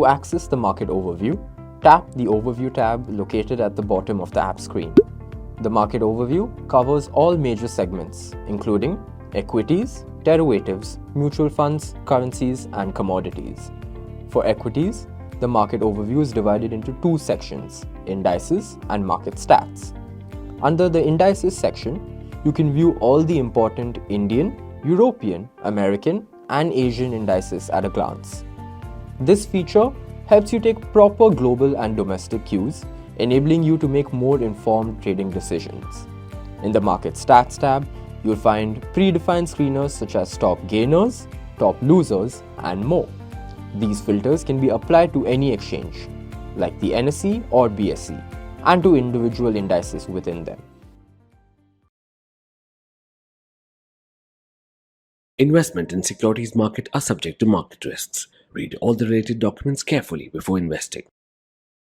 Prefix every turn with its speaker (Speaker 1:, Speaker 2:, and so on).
Speaker 1: To access the market overview, tap the Overview tab located at the bottom of the app screen. The market overview covers all major segments, including equities, derivatives, mutual funds, currencies, and commodities. For equities, the market overview is divided into two sections, Indices and Market Stats. Under the Indices section, you can view all the important Indian, European, American, and Asian indices at a glance. This feature helps you take proper global and domestic cues, enabling you to make more informed trading decisions. In the Market Stats tab, you'll find predefined screeners such as top gainers, top losers, and more. These filters can be applied to any exchange, like the NSE or BSE, and to individual indices within them.
Speaker 2: Investment in securities market are subject to market risks. Read all the related documents carefully before investing.